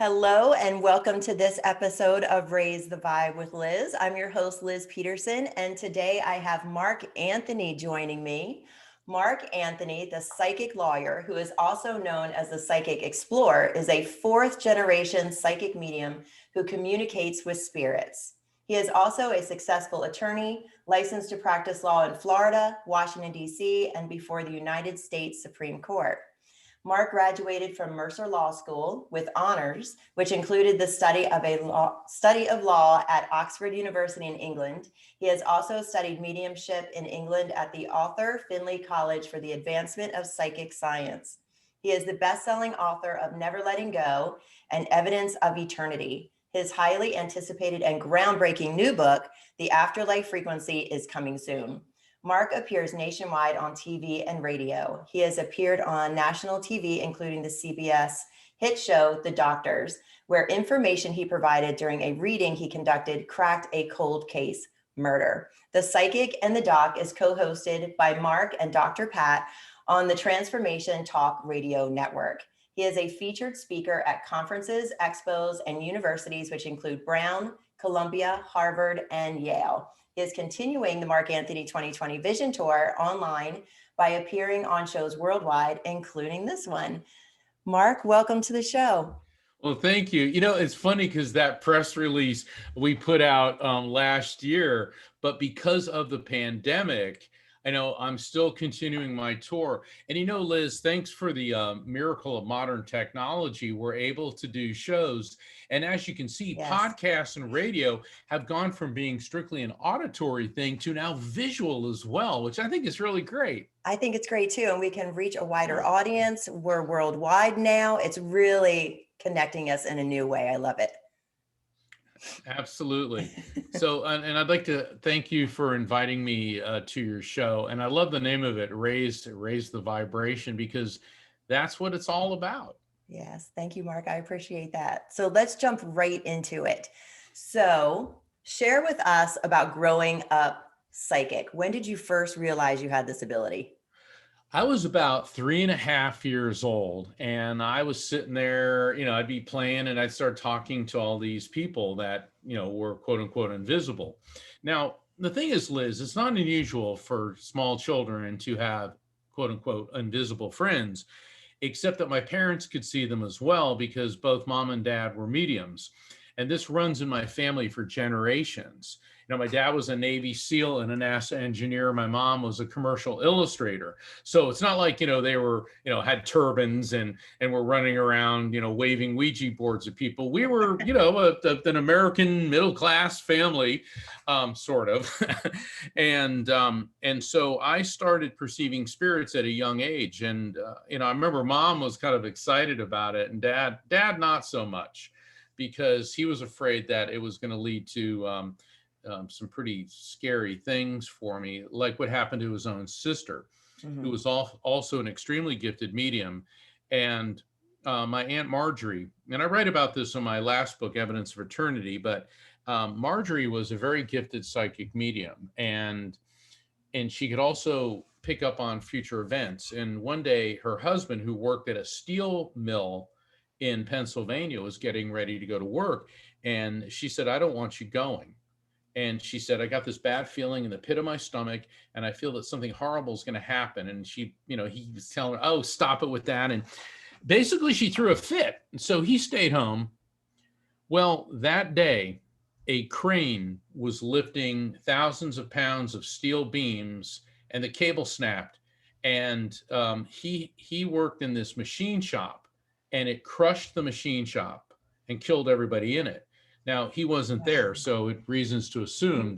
Hello and welcome to this episode of Raise the Vibe with Liz. I'm your host, Liz Peterson, and today I have Mark Anthony joining me. Mark Anthony, the psychic lawyer, who is also known as the psychic explorer, is a fourth generation psychic medium who communicates with spirits. He is also a successful attorney, licensed to practice law in Florida, Washington, D.C., and before the United States Supreme Court. Mark graduated from Mercer Law School with honors, which included the study of law at Oxford University in England. He has also studied mediumship in England at the Findlay College for the Advancement of Psychic Science. He is the best-selling author of Never Letting Go and Evidence of Eternity. His highly anticipated and groundbreaking new book, The Afterlife Frequency, is coming soon. Mark appears nationwide on TV and radio. He has appeared on national TV, including the CBS hit show, The Doctors, where information he provided during a reading he conducted cracked a cold case murder. The Psychic and the Doc is co-hosted by Mark and Dr. Pat on the Transformation Talk Radio Network. He is a featured speaker at conferences, expos, and universities, which include Brown, Columbia, Harvard, and Yale. He is continuing the Mark Anthony 2020 Vision Tour online by appearing on shows worldwide, including this one. Mark, welcome to the show. Well, thank you. You know, it's funny because that press release we put out last year, but because of the pandemic, I know I'm still continuing my tour. And you know, Liz, thanks for the miracle of modern technology, we're able to do shows. And as you can see, Yes. Podcasts and radio have gone from being strictly an auditory thing to now visual as well, which I think is really great. I think it's great too. And we can reach a wider audience. We're worldwide now. It's really connecting us in a new way. I love it. Absolutely. So, and I'd like to thank you for inviting me to your show. And I love the name of it, Raise the Vibration, because that's what it's all about. Yes. Thank you, Mark. I appreciate that. So let's jump right into it. So share with us about growing up psychic. When did you first realize you had this ability? I was about 3.5 years old, and I was sitting there, you know, I'd be playing and I'd start talking to all these people that, you know, were quote unquote invisible. Now, the thing is, Liz, it's not unusual for small children to have quote unquote invisible friends, except that my parents could see them as well because both mom and dad were mediums. And this runs in my family for generations. You know, my dad was a Navy SEAL and a NASA engineer. My mom was a commercial illustrator. So it's not like, you know, they were, you know, had turbans and were running around, you know, waving Ouija boards at people. We were, you know, an American middle-class family, sort of. And so I started perceiving spirits at a young age. And, you know, I remember mom was kind of excited about it and dad not so much, because he was afraid that it was going to lead to some pretty scary things for me, like what happened to his own sister, who was also an extremely gifted medium. And my Aunt Marjorie, and I write about this in my last book, Evidence of Eternity, but Marjorie was a very gifted psychic medium, and she could also pick up on future events. And one day her husband, who worked at a steel mill in Pennsylvania, was getting ready to go to work. And she said, "I don't want you going." And she said, "I got this bad feeling in the pit of my stomach, and I feel that something horrible is going to happen." And she, you know, he was telling her, "Oh, stop it with that." And basically she threw a fit. And so he stayed home. Well, that day, a crane was lifting thousands of pounds of steel beams, and the cable snapped. And he worked in this machine shop, and it crushed the machine shop and killed everybody in it. Now, he wasn't there, so it reasons to assume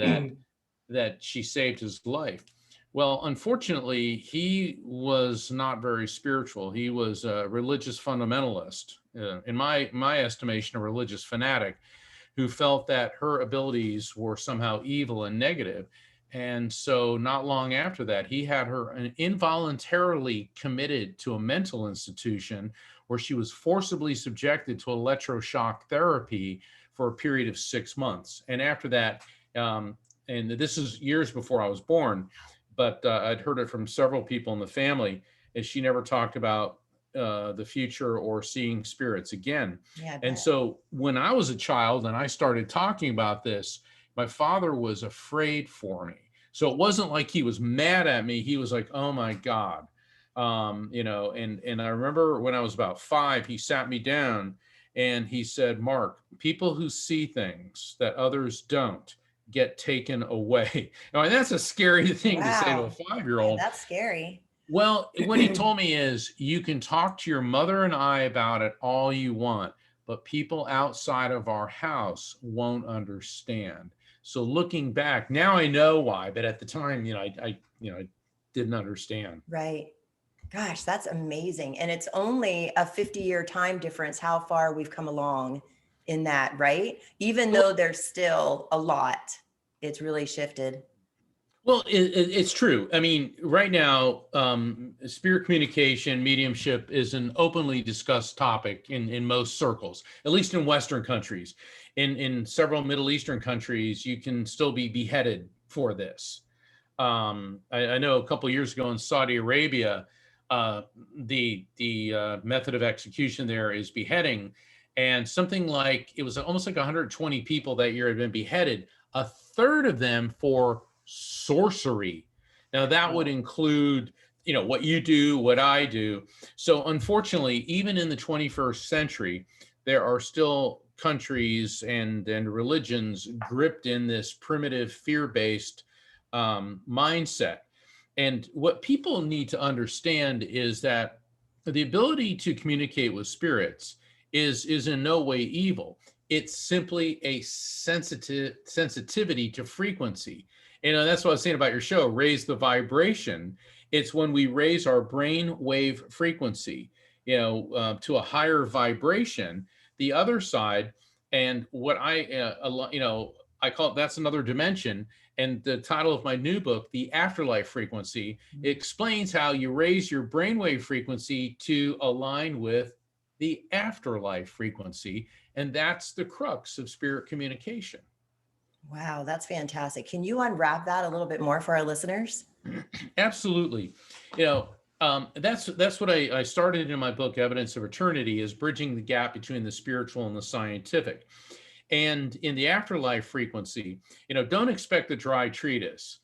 that she saved his life. Well, unfortunately, he was not very spiritual. He was a religious fundamentalist, in my estimation, a religious fanatic, who felt that her abilities were somehow evil and negative. And so not long after that, he had her involuntarily committed to a mental institution where she was forcibly subjected to electroshock therapy for a period of 6 months. And after that, and this is years before I was born, but I'd heard it from several people in the family, and she never talked about the future or seeing spirits again. Yeah, I And bet. so when I was a child and I started talking about this, my father was afraid for me. So it wasn't like he was mad at me. He was like, oh my God. And I remember when I was about 5, he sat me down and he said, Mark, people who see things that others don't get taken away. Now, and that's a scary thing to say to a Wow. Yeah, 5-year-old. that's scary. Well, what he told me is you can talk to your mother and I about it all you want, but people outside of our house won't understand. So looking back, now I know why, but at the time, I didn't understand. Right. Gosh, that's amazing. And it's only a 50-year time difference how far we've come along in that, right? Even Well, though there's still a lot, it's really shifted. Well, it's true. I mean, right now, spirit communication, mediumship is an openly discussed topic in most circles, at least in Western countries. In several Middle Eastern countries, you can still be beheaded for this. I know a couple of years ago in Saudi Arabia, the method of execution there is beheading, and something like it was almost like 120 people that year had been beheaded. A third of them for sorcery. Now that would Wow. include, what you do, what I do. So unfortunately, even in the 21st century, there are still countries and religions gripped in this primitive fear-based mindset. And what people need to understand is that the ability to communicate with spirits is in no way evil. It's simply a sensitivity to frequency. That's what I was saying about your show, raise the vibration. It's when we raise our brain wave frequency, to a higher vibration, the other side, and what I call it, that's another dimension. And the title of my new book, The Afterlife Frequency, explains how you raise your brainwave frequency to align with the afterlife frequency. And that's the crux of spirit communication. Wow, that's fantastic. Can you unwrap that a little bit more for our listeners? Absolutely. That's what I started in my book, Evidence of Eternity, is bridging the gap between the spiritual and the scientific. And in the afterlife frequency, don't expect a dry treatise.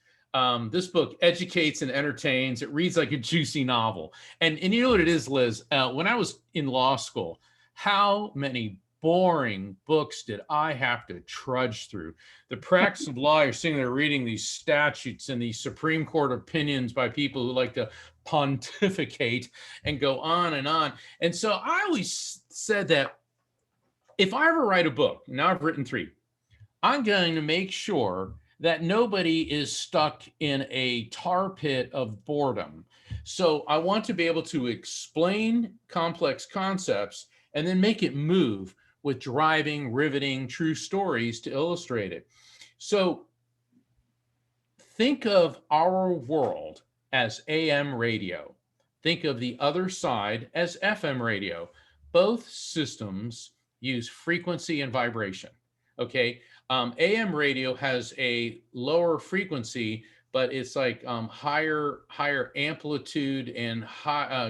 This book educates and entertains. It reads like a juicy novel. And you know what it is, Liz? When I was in law school, how many boring books did I have to trudge through? The practice of law, you're sitting there reading these statutes and these Supreme Court opinions by people who like to pontificate and go on and on. And so I always said that if I ever write a book, now I've written 3, I'm going to make sure that nobody is stuck in a tar pit of boredom. So I want to be able to explain complex concepts and then make it move with driving, riveting, true stories to illustrate it. So think of our world as AM radio. Think of the other side as FM radio. Both systems use frequency and vibration. Okay. AM radio has a lower frequency, but it's like higher amplitude and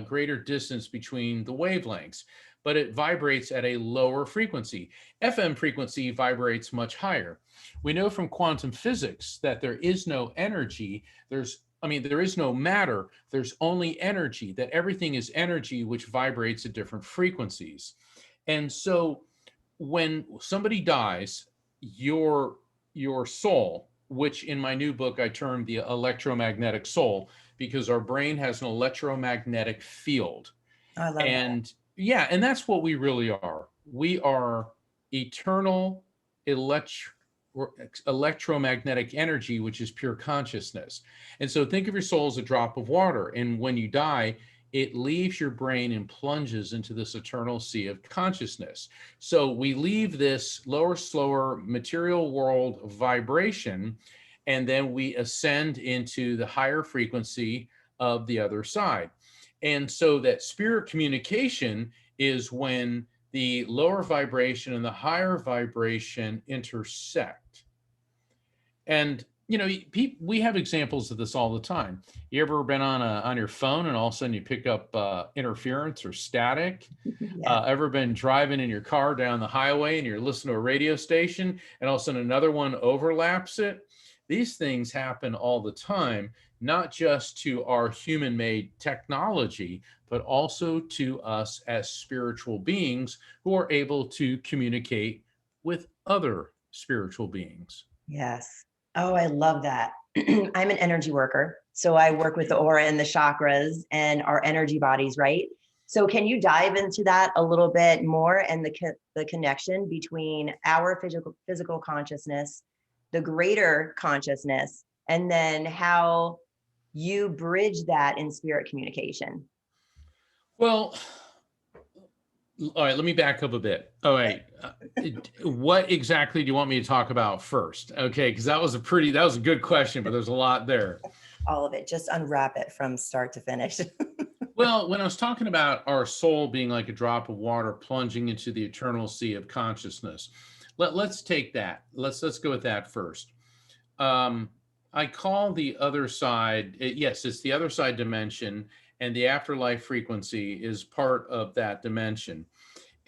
greater distance between the wavelengths, but it vibrates at a lower frequency. FM frequency vibrates much higher. We know from quantum physics that there is no energy. There is no matter. There's only energy, that everything is energy, which vibrates at different frequencies. And so when somebody dies, your soul, which in my new book I term the electromagnetic soul, because our brain has an electromagnetic field. I love that. And yeah, and that's what we really are. We are eternal electromagnetic energy, which is pure consciousness. And so think of your soul as a drop of water. And when you die, it leaves your brain and plunges into this eternal sea of consciousness. So we leave this lower, slower material world vibration, and then we ascend into the higher frequency of the other side. And so that spirit communication is when the lower vibration and the higher vibration intersect. And we have examples of this all the time. You ever been on your phone and all of a sudden you pick up interference or static? Yeah. Ever been driving in your car down the highway and you're listening to a radio station and all of a sudden another one overlaps it? These things happen all the time, not just to our human-made technology, but also to us as spiritual beings who are able to communicate with other spiritual beings. Yes. Oh, I love that. I'm an energy worker. So I work with the aura and the chakras and our energy bodies, right? So can you dive into that a little bit more and the connection between our physical consciousness, the greater consciousness, and then how you bridge that in spirit communication? Well, all right, let me back up a bit. All right. What exactly do you want me to talk about first? Okay, because that was a good question, but there's a lot there. All of it. Just unwrap it from start to finish. Well, when I was talking about our soul being like a drop of water plunging into the eternal sea of consciousness, let's take that. Let's go with that first. I call the other side, yes, it's the other side dimension, and the afterlife frequency is part of that dimension.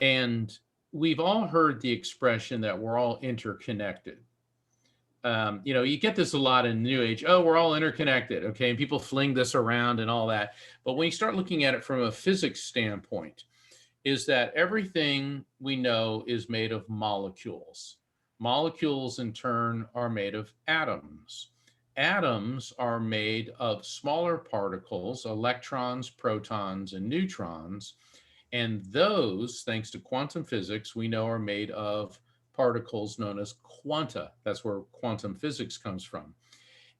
And we've all heard the expression that we're all interconnected. You get this a lot in New Age. Oh, we're all interconnected. Okay. And people fling this around and all that. But when you start looking at it from a physics standpoint, is that everything we know is made of molecules. Molecules in turn are made of atoms. Atoms are made of smaller particles, electrons, protons, and neutrons. And those, thanks to quantum physics, we know are made of particles known as quanta. That's where quantum physics comes from.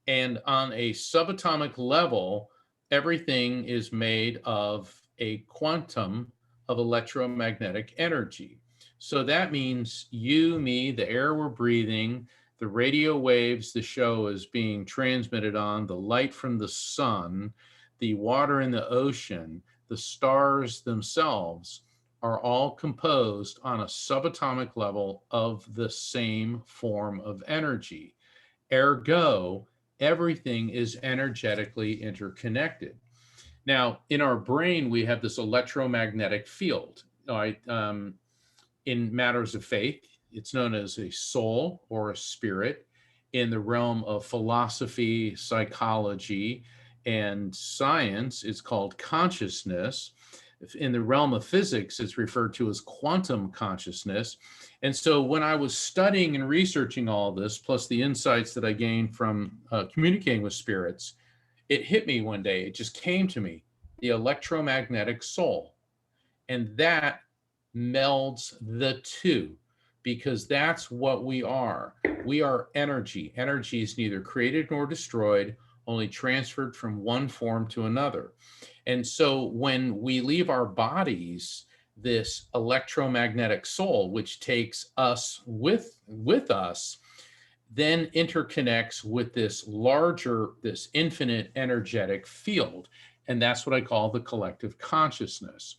And on a subatomic level, everything is made of a quantum of electromagnetic energy. So that means you, me, the air we're breathing, the radio waves the show is being transmitted on, the light from the sun, the water in the ocean, the stars themselves are all composed on a subatomic level of the same form of energy. Ergo, everything is energetically interconnected. Now, in our brain, we have this electromagnetic field. All right, in matters of faith, it's known as a soul or a spirit. In the realm of philosophy, psychology, and science, it's called consciousness. In the realm of physics, it's referred to as quantum consciousness. And so when I was studying and researching all this, plus the insights that I gained from communicating with spirits, it hit me one day. It just came to me, the electromagnetic soul. And that melds the two, because that's what we are. We are energy. Energy is neither created nor destroyed, only transferred from one form to another. And so when we leave our bodies, this electromagnetic soul, which takes us with us, then interconnects with this larger, this infinite energetic field. And that's what I call the collective consciousness.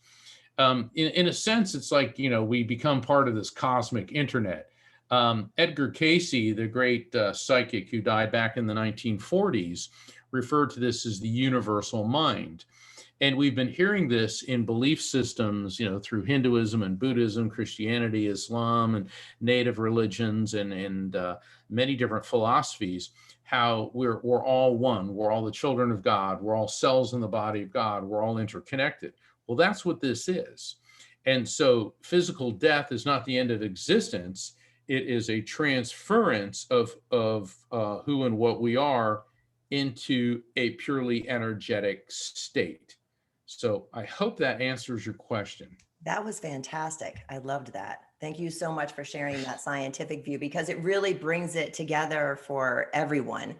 In a sense, it's like, we become part of this cosmic internet. Edgar Cayce, the great psychic who died back in the 1940s, referred to this as the universal mind. And we've been hearing this in belief systems, through Hinduism and Buddhism, Christianity, Islam, and native religions, and many different philosophies, how we're all one. We're all the children of God. We're all cells in the body of God. We're all interconnected. Well, that's what this is. And so physical death is not the end of existence. It is a transference of who and what we are into a purely energetic state. So I hope that answers your question. That was fantastic. I loved that. Thank you so much for sharing that scientific view, because it really brings it together for everyone,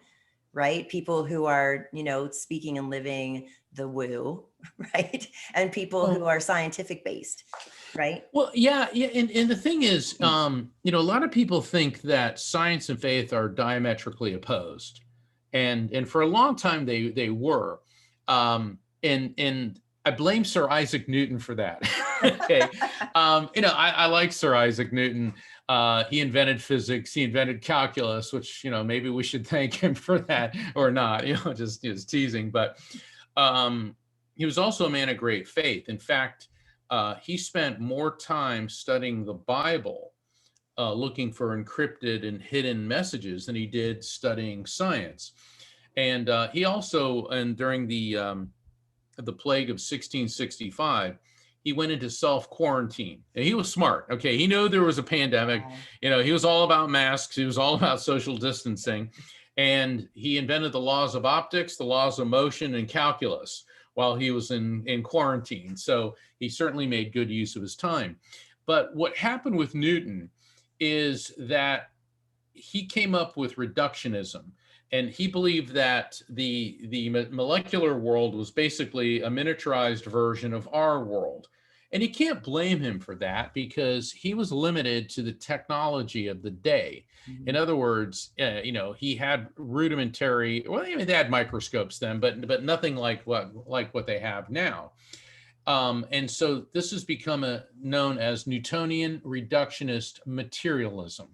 right? People who are, speaking and living the woo, right? And people who are scientific based, right? Well, yeah. And the thing is, a lot of people think that science and faith are diametrically opposed. And for a long time they were. And I blame Sir Isaac Newton for that. Okay. I like Sir Isaac Newton. He invented physics. He invented calculus, which, maybe we should thank him for that or not, just teasing. But he was also a man of great faith. In fact, he spent more time studying the Bible, looking for encrypted and hidden messages, than he did studying science. And he also, and during the plague of 1665, he went into self-quarantine. And he was smart. Okay, he knew there was a pandemic. Wow. He was all about masks. He was all about social distancing. And he invented the laws of optics, the laws of motion, and calculus while he was in quarantine. So he certainly made good use of his time. But what happened with Newton is that he came up with reductionism. And he believed that the molecular world was basically a miniaturized version of our world. And you can't blame him for that, because he was limited to the technology of the day. Mhm. In other words, he had rudimentary, well, they had microscopes then, but nothing like what they have now. And so this has become known as Newtonian reductionist materialism,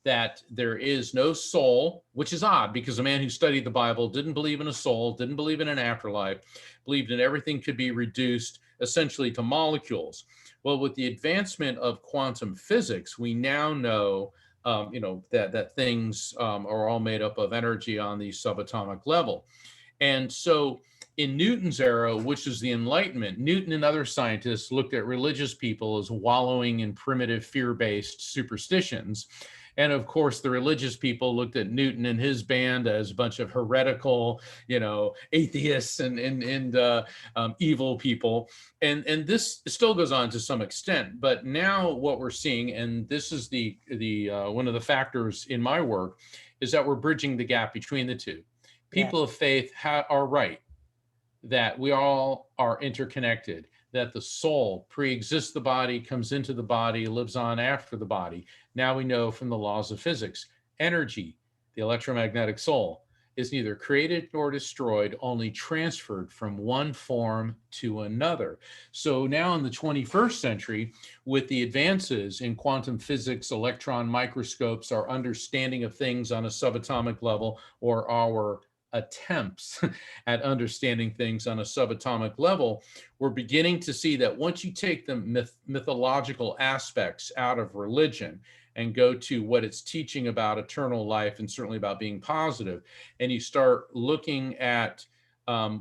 that there is no soul, which is odd, because a man who studied the Bible didn't believe in a soul, didn't believe in an afterlife, believed in everything could be reduced essentially to molecules. Well, with the advancement of quantum physics, we now know, that things are all made up of energy on the subatomic level. And so in Newton's era, which is the Enlightenment, Newton and other scientists looked at religious people as wallowing in primitive fear-based superstitions. And of course, the religious people looked at Newton and his band as a bunch of heretical, atheists and evil people. And this still goes on to some extent. But now what we're seeing, and this is the one of the factors in my work, is that we're bridging the gap between the two. People of faith are right that we all are interconnected, that the soul pre-exists the body, comes into the body, lives on after the body. Now we know from the laws of physics, energy, the electromagnetic soul, is neither created nor destroyed, only transferred from one form to another. So now in the 21st century, with the advances in quantum physics, electron microscopes, our understanding of things on a subatomic level, or our attempts at understanding things on a subatomic level, we're beginning to see that once you take the mythological aspects out of religion and go to what it's teaching about eternal life, and certainly about being positive, and you start looking at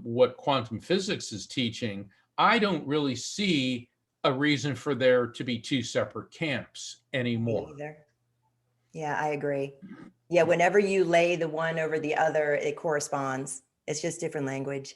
what quantum physics is teaching, I don't really see a reason for there to be two separate camps anymore. Either. Yeah, I agree. Yeah, whenever you lay the one over the other, it corresponds. It's just different language.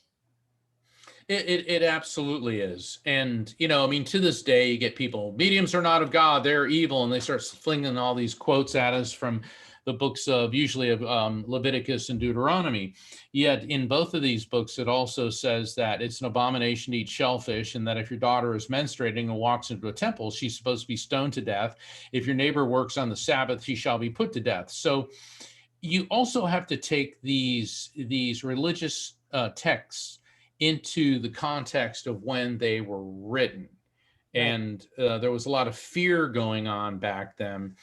It absolutely is. And, to this day, you get people, mediums are not of God, they're evil. And they start flinging all these quotes at us from the books of Leviticus and Deuteronomy. Yet in both of these books, it also says that it's an abomination to eat shellfish, and that if your daughter is menstruating and walks into a temple, she's supposed to be stoned to death. If your neighbor works on the Sabbath, she shall be put to death. So you also have to take these religious texts into the context of when they were written. Right. And there was a lot of fear going on back then,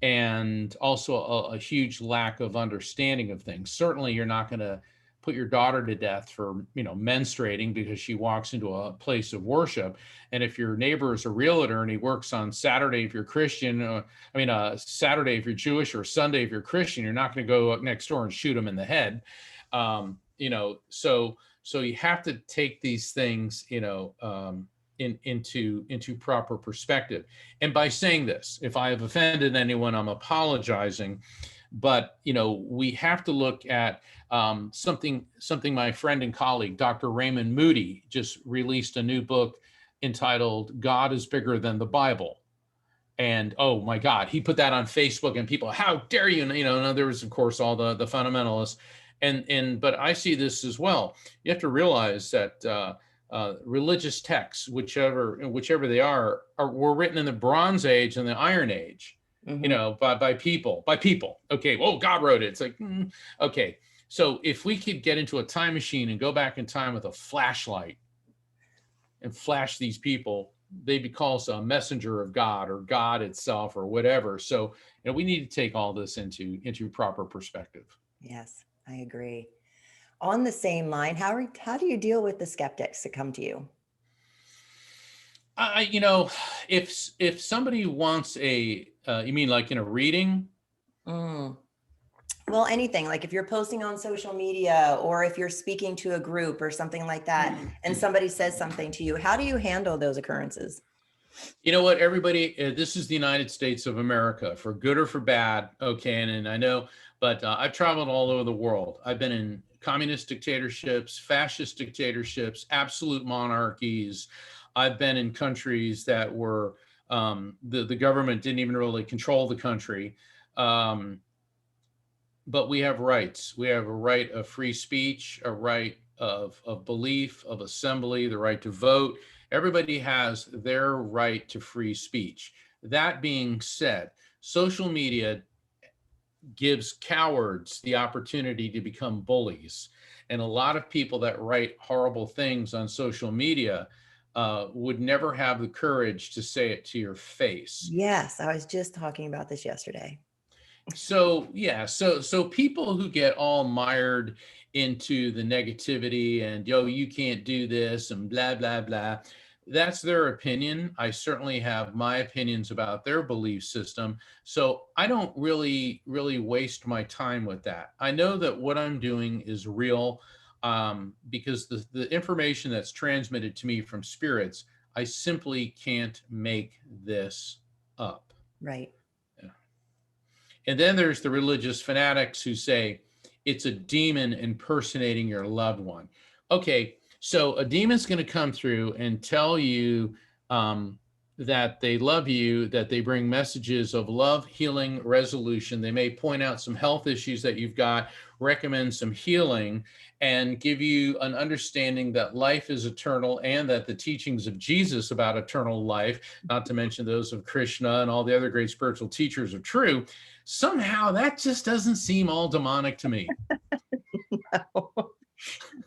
and also a huge lack of understanding of things. Certainly, you're not going to put your daughter to death for menstruating because she walks into a place of worship. And if your neighbor is a realtor and he works on Saturday if you're Christian, Saturday if you're Jewish, or Sunday if you're Christian, you're not going to go next door and shoot him in the head. So you have to take these things, into proper perspective. And by saying this, if I have offended anyone, I'm apologizing. But we have to look at something my friend and colleague, Dr. Raymond Moody, just released a new book entitled "God is Bigger Than the Bible." And oh my God, he put that on Facebook, and people, how dare you? And there was, of course, all the fundamentalists. But I see this as well. You have to realize that religious texts, whichever they were written in the Bronze Age and the Iron Age, by people. Okay, God wrote it. It's like, okay. So if we could get into a time machine and go back in time with a flashlight and flash these people they be called a messenger of God or God itself or whatever. So, we need to take all this into proper perspective. Yes, I agree. On the same line, how do you deal with the skeptics that come to you? You know, if somebody wants you mean like in a reading? Mm. Well, anything, like if you're posting on social media or if you're speaking to a group or something like that, and somebody says something to you, how do you handle those occurrences? You know what, everybody, this is the United States of America, for good or for bad. Okay. And I know, but I've traveled all over the world. I've been in communist dictatorships, fascist dictatorships, absolute monarchies. I've been in countries that were, the government didn't even really control the country. But we have rights. We have a right of free speech, a right of belief, of assembly, the right to vote. Everybody has their right to free speech. That being said, social media gives cowards the opportunity to become bullies. And a lot of people that write horrible things on social media would never have the courage to say it to your face. Yes, I was just talking about this yesterday. So yeah, so people who get all mired into the negativity and, yo, you can't do this and blah blah blah, that's their opinion. I certainly have my opinions about their belief system, so I don't really waste my time with that. I know that what I'm doing is real, because the information that's transmitted to me from spirits, I simply can't make this up. Right. And then there's the religious fanatics who say it's a demon impersonating your loved one. Okay, so a demon's going to come through and tell you that they love you, that they bring messages of love, healing, resolution. They may point out some health issues that you've got, recommend some healing, and give you an understanding that life is eternal and that the teachings of Jesus about eternal life, not to mention those of Krishna and all the other great spiritual teachers, are true. Somehow that just doesn't seem all demonic to me. No.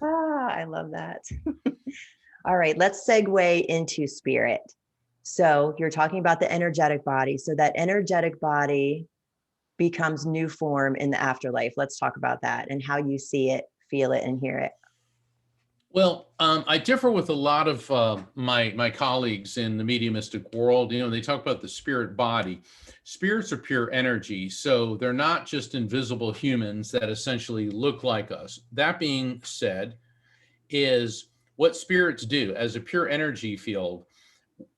I love that. All right, let's segue into spirit. So you're talking about the energetic body. So that energetic body becomes new form in the afterlife. Let's talk about that and how you see it, feel it, and hear it. Well, I differ with a lot of my colleagues in the mediumistic world. They talk about the spirit body. Spirits are pure energy, so they're not just invisible humans that essentially look like us. That being said, is what spirits do as a pure energy field.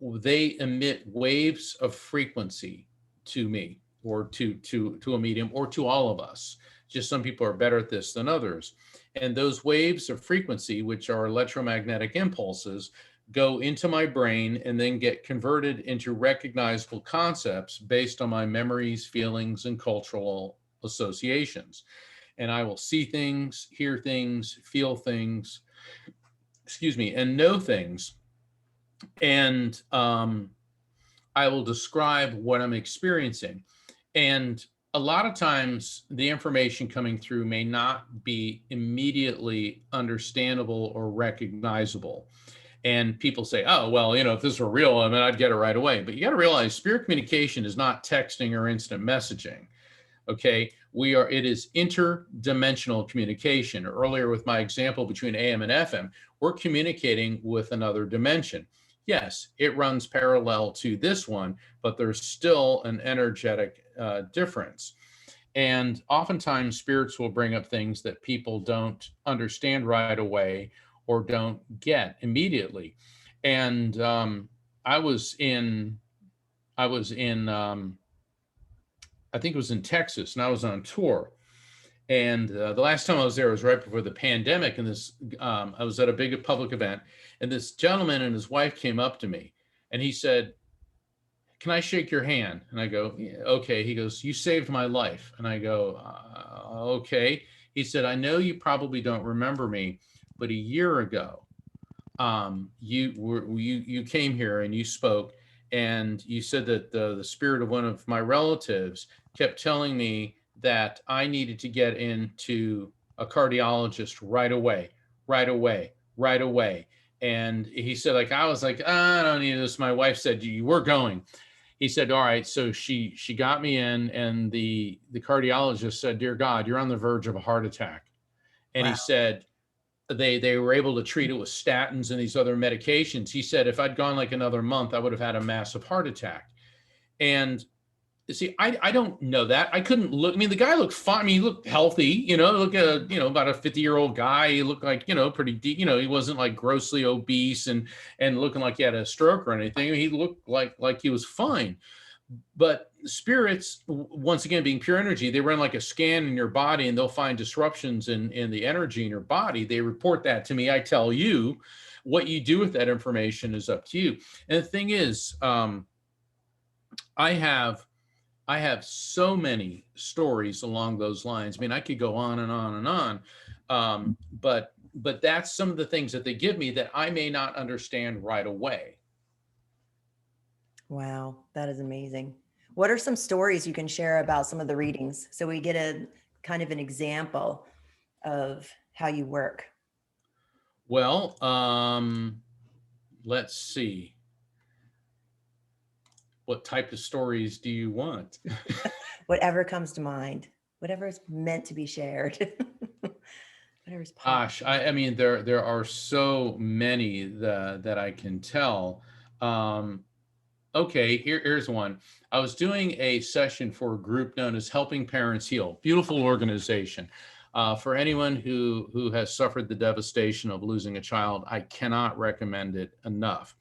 They emit waves of frequency to me, or to a medium, or to all of us. Just some people are better at this than others. And those waves of frequency, which are electromagnetic impulses, go into my brain and then get converted into recognizable concepts based on my memories, feelings, and cultural associations. And I will see things, hear things, feel things, and know things. And I will describe what I'm experiencing. And a lot of times the information coming through may not be immediately understandable or recognizable. And people say, oh, well, if this were real, I mean, I'd get it right away. But you got to realize spirit communication is not texting or instant messaging. Okay, it is interdimensional communication. Earlier with my example between AM and FM, we're communicating with another dimension. Yes, it runs parallel to this one, but there's still an energetic difference. And oftentimes spirits will bring up things that people don't understand right away or don't get immediately. And I was in I think it was in Texas, and I was on tour. And the last time I was there was right before the pandemic. And I was at a big public event, and this gentleman and his wife came up to me, and he said, "Can I shake your hand?" And I go, yeah, "Okay." He goes, "You saved my life." And I go, "Okay." He said, "I know you probably don't remember me, but a year ago, you came here and you spoke, and you said that the spirit of one of my relatives kept telling me that I needed to get into a cardiologist right away, right away, right away. And he said, like, I was like, I don't need this. My wife said, you were going. He said, all right. So she got me in, and the cardiologist said, dear God, you're on the verge of a heart attack. And he Wow. said, they were able to treat it with statins and these other medications. He said, if I'd gone like another month, I would have had a massive heart attack. And see, I don't know that. I couldn't look. I mean, the guy looked fine. I mean, he looked healthy, look at, about a 50-year-old guy. He looked like, pretty deep, he wasn't like grossly obese and looking like he had a stroke or anything. He looked like he was fine. But spirits, once again, being pure energy, they run like a scan in your body, and they'll find disruptions in the energy in your body. They report that to me. I tell you. What you do with that information is up to you. And the thing is, I have so many stories along those lines. I mean, I could go on and on and on, but that's some of the things that they give me that I may not understand right away. Wow, that is amazing. What are some stories you can share about some of the readings so we get a kind of an example of how you work? Well, let's see. What type of stories do you want? Whatever comes to mind, whatever is meant to be shared. Whatever's possible. Gosh, I mean, there are so many that I can tell. Okay, here's one. I was doing a session for a group known as Helping Parents Heal. Beautiful organization. For anyone who has suffered the devastation of losing a child, I cannot recommend it enough.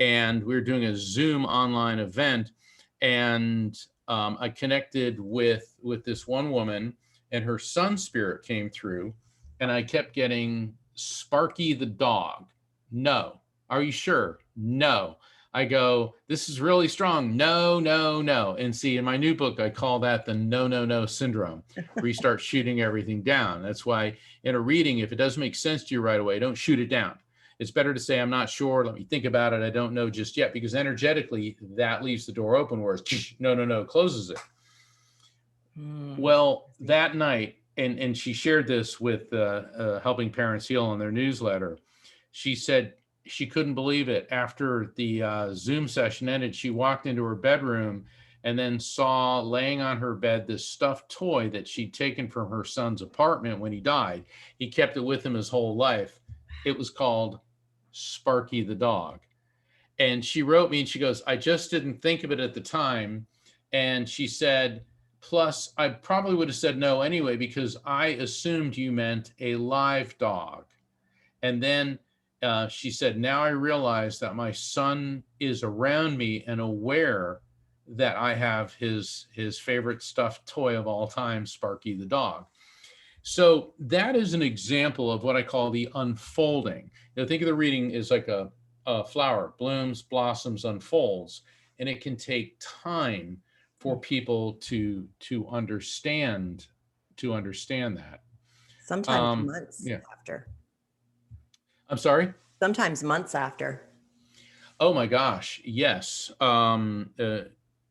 And we were doing a Zoom online event, and I connected with this one woman, and her son spirit came through, and I kept getting Sparky the dog. No. Are you sure? No. I go, this is really strong. No, no, no. And see, in my new book, I call that the no, no, no syndrome, where you start shooting everything down. That's why in a reading, if it doesn't make sense to you right away, don't shoot it down. It's better to say, I'm not sure. Let me think about it. I don't know just yet, because energetically that leaves the door open, whereas no, no, no closes it. Well, that night, and she shared this with Helping Parents Heal in their newsletter. She said she couldn't believe it. After the Zoom session ended, she walked into her bedroom and then saw laying on her bed this stuffed toy that she'd taken from her son's apartment when he died. He kept it with him his whole life. It was called Sparky the dog. And she wrote me and she goes, I just didn't think of it at the time. And she said, plus I probably would have said no anyway, because I assumed you meant a live dog. And then she said, now I realize that my son is around me and aware that I have his favorite stuffed toy of all time, Sparky the dog. So that is an example of what I call the unfolding. Think of the reading as like a flower, blooms, blossoms, unfolds, and it can take time for people to understand that. Sometimes months after. I'm sorry? Sometimes months after. Oh my gosh, yes.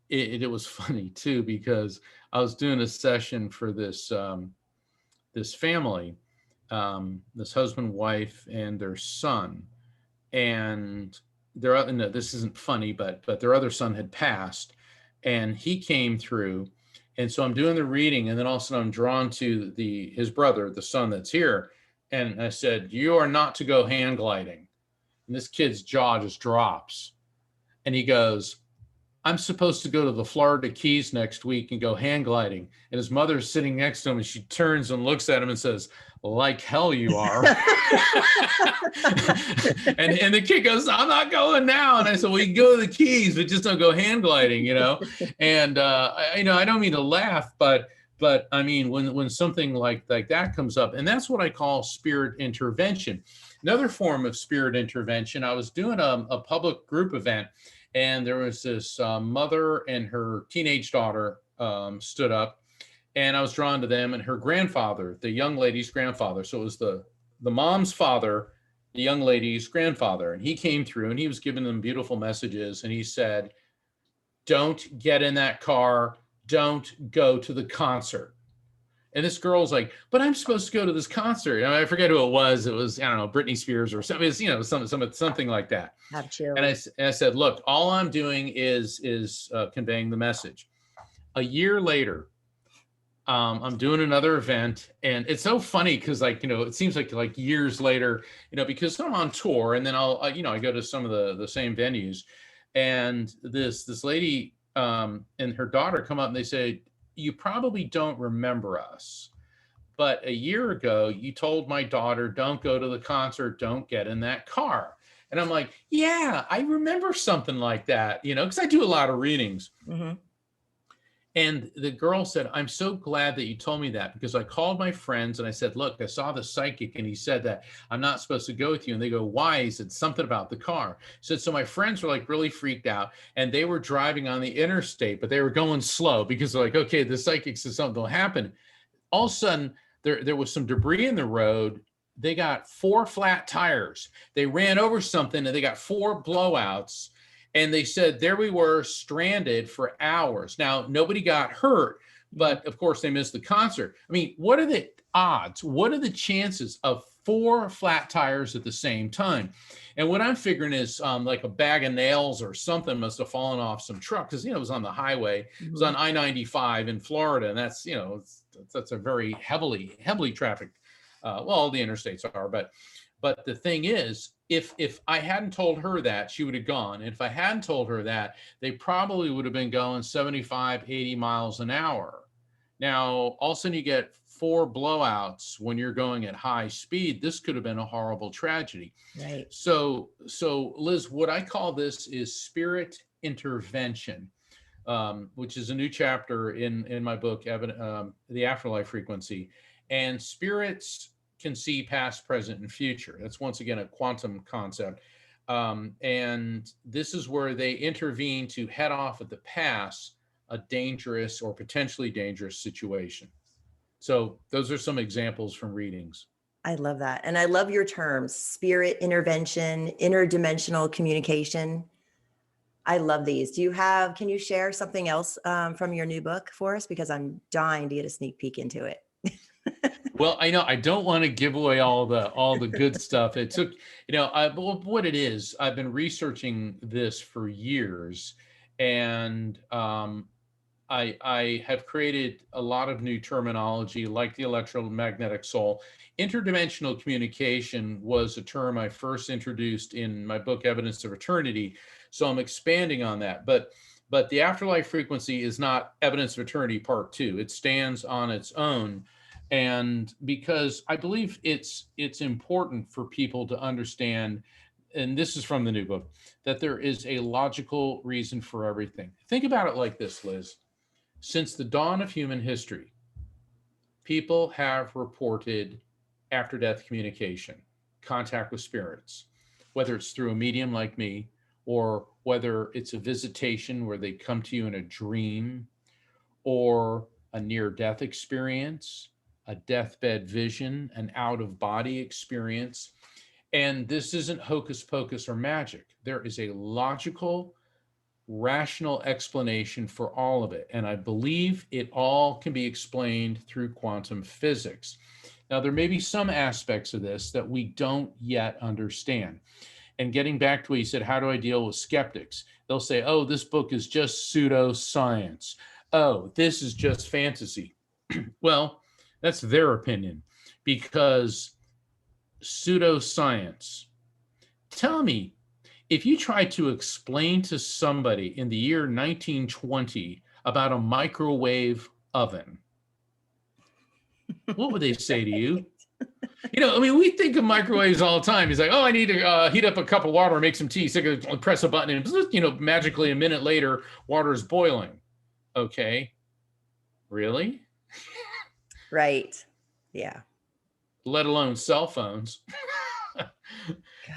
It was funny too, because I was doing a session for this this family, this husband, wife, and their son, and no, this isn't funny, but their other son had passed, and he came through, and so I'm doing the reading, and then all of a sudden I'm drawn to his brother, the son that's here, and I said, "You are not to go hand gliding," and this kid's jaw just drops, and he goes, I'm supposed to go to the Florida Keys next week and go hang gliding. And his mother's sitting next to him, and she turns and looks at him and says, like hell you are. and the kid goes, I'm not going now. And I said, well, you can go to the Keys, but just don't go hand gliding, And, I don't mean to laugh, but I mean, when something like that comes up, and that's what I call spirit intervention. Another form of spirit intervention, I was doing a public group event, and there was this mother and her teenage daughter stood up, and I was drawn to them, and her grandfather, the young lady's grandfather. So it was the mom's father, the young lady's grandfather. And he came through and he was giving them beautiful messages. And he said, don't get in that car. Don't go to the concert. And this girl's like, but I'm supposed to go to this concert. I forget who it was. It was, I don't know, Britney Spears or something. It's, something like that. Have And chills. I said, look, all I'm doing is conveying the message. A year later, I'm doing another event, and it's so funny because, like, it seems like years later, because I'm on tour, and then I go to some of the same venues, and this lady and her daughter come up and they say, you probably don't remember us, but a year ago you told my daughter, don't go to the concert, don't get in that car. And I'm like, yeah, I remember something like that, because I do a lot of readings. Mm-hmm. And the girl said, I'm so glad that you told me that, because I called my friends and I said, look, I saw the psychic and he said that I'm not supposed to go with you. And they go, why? He said something about the car. So my friends were like really freaked out, and they were driving on the interstate, but they were going slow because they're like, okay, the psychic says something will happen. All of a sudden, there was some debris in the road. They got 4 flat tires. They ran over something and they got 4 blowouts. And they said, there we were, stranded for hours. Now, nobody got hurt, but of course they missed the concert. I mean, what are the odds? What are the chances of 4 flat tires at the same time? And what I'm figuring is like a bag of nails or something must have fallen off some truck, because, it was on the highway. It was on I-95 in Florida. And that's, that's a very heavily trafficked, well, all the interstates are, but the thing is, if I hadn't told her that, she would have gone. And if I hadn't told her that, they probably would have been going 75, 80 miles an hour. Now, all of a sudden you get 4 blowouts when you're going at high speed. This could have been a horrible tragedy. Right. So Liz, what I call this is spirit intervention, which is a new chapter in my book, The Afterlife Frequency. And spirits can see past, present, and future. That's once again a quantum concept. And this is where they intervene to head off at the past a dangerous or potentially dangerous situation. So those are some examples from readings. I love that. And I love your terms, spirit intervention, interdimensional communication. I love these. Can you share something else from your new book for us? Because I'm dying to get a sneak peek into it. Well, I know I don't want to give away all the good stuff. It took, what it is, I've been researching this for years, and I have created a lot of new terminology like the electromagnetic soul. Interdimensional communication was a term I first introduced in my book, Evidence of Eternity. So I'm expanding on that. But the afterlife frequency is not Evidence of Eternity Part 2. It stands on its own. And because I believe it's important for people to understand, and this is from the new book, that there is a logical reason for everything. Think about it like this, Liz. Since the dawn of human history, people have reported after-death communication, contact with spirits, whether it's through a medium like me, or whether it's a visitation where they come to you in a dream, or a near-death experience, a deathbed vision, an out-of-body experience. And this isn't hocus pocus or magic. There is a logical, rational explanation for all of it. And I believe it all can be explained through quantum physics. Now, there may be some aspects of this that we don't yet understand. And getting back to what you said, how do I deal with skeptics? They'll say, oh, this book is just pseudoscience. Oh, this is just fantasy. Well, that's their opinion, because pseudoscience. Tell me, if you try to explain to somebody in the year 1920 about a microwave oven, what would they say to you? We think of microwaves all the time. He's like, oh, I need to heat up a cup of water and make some tea. So I press a button and, magically a minute later, water is boiling. Okay. Really? Right. Yeah. Let alone cell phones.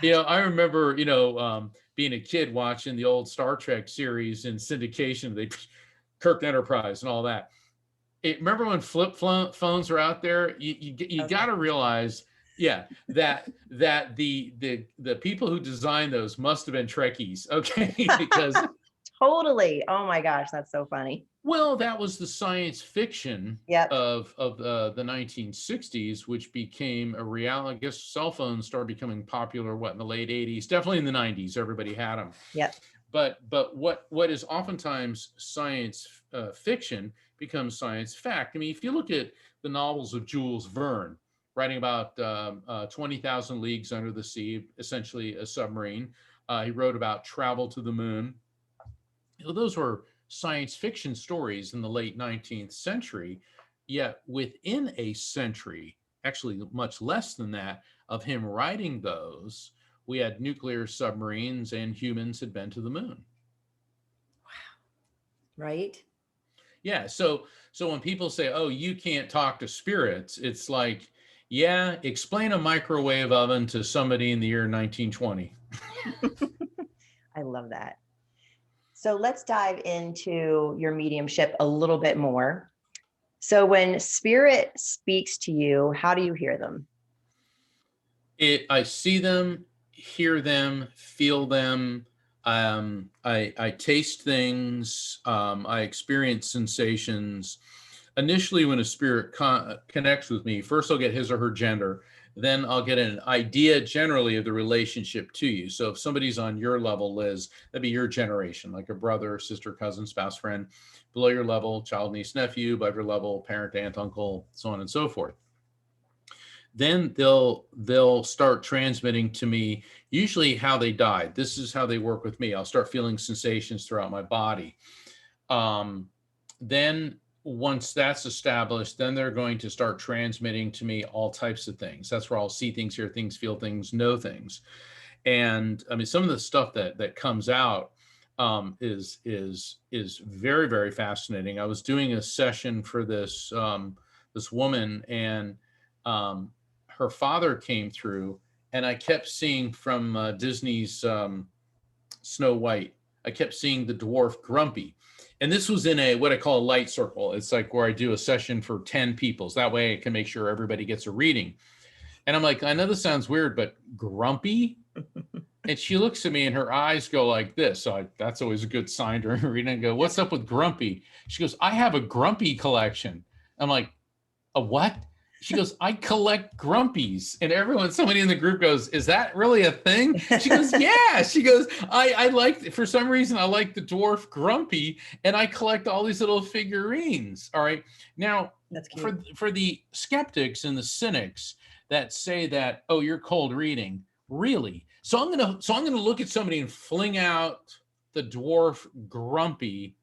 I remember, being a kid watching the old Star Trek series in syndication, Kirk Enterprise and all that. Remember when flip phones were out there? You got to realize, that the people who designed those must have been Trekkies, okay? Because totally. Oh my gosh, that's so funny. Well, that was the science fiction Yep. of the 1960s, which became a reality. I guess cell phones started becoming popular, in the late 80s, definitely in the 90s, everybody had them. Yep. But what is oftentimes science fiction becomes science fact. I mean, if you look at the novels of Jules Verne, writing about 20,000 Leagues Under the Sea, essentially a submarine. He wrote about travel to the moon. Those were science fiction stories in the late 19th century, yet within a century, actually much less than that, of him writing those, we had nuclear submarines and humans had been to the moon. Right. Yeah. So when people say, oh, you can't talk to spirits, it's like, yeah, explain a microwave oven to somebody in the year 1920. I love that. So let's dive into your mediumship a little bit more. So when spirit speaks to you, how do you hear them? I see them, hear them, feel them. I taste things. I experience sensations. Initially, when a spirit connects with me, first I'll get his or her gender. Then I'll get an idea generally of the relationship to you. So if somebody's on your level, Liz, that'd be your generation, like a brother, sister, cousin, spouse, friend. Below your level, child, niece, nephew. Above your level, parent, aunt, uncle, so on and so forth. Then they'll start transmitting to me usually how they died. This is how they work with me. I'll start feeling sensations throughout my body. Then once that's established, then they're going to start transmitting to me all types of things. That's where I'll see things, hear things, feel things, know things. And I mean, some of the stuff that comes out is very, very fascinating. I was doing a session for this this woman, and her father came through, and I kept seeing from Disney's Snow White, I kept seeing the dwarf Grumpy. And this was in a what I call a light circle. It's like where I do a session for 10 people. So that way I can make sure everybody gets a reading. And I'm like, I know this sounds weird, but Grumpy? And she looks at me and her eyes go like this. So that's always a good sign during her reading. I go, what's up with Grumpy? She goes, I have a Grumpy collection. I'm like, a what? She goes, I collect Grumpies. And somebody in the group goes, is that really a thing? She goes, yeah. She goes, I like, for some reason, I like the dwarf Grumpy, and I collect all these little figurines. All right. Now, for the skeptics and the cynics that say that, oh, you're cold reading, really? So I'm gonna look at somebody and fling out the dwarf Grumpy,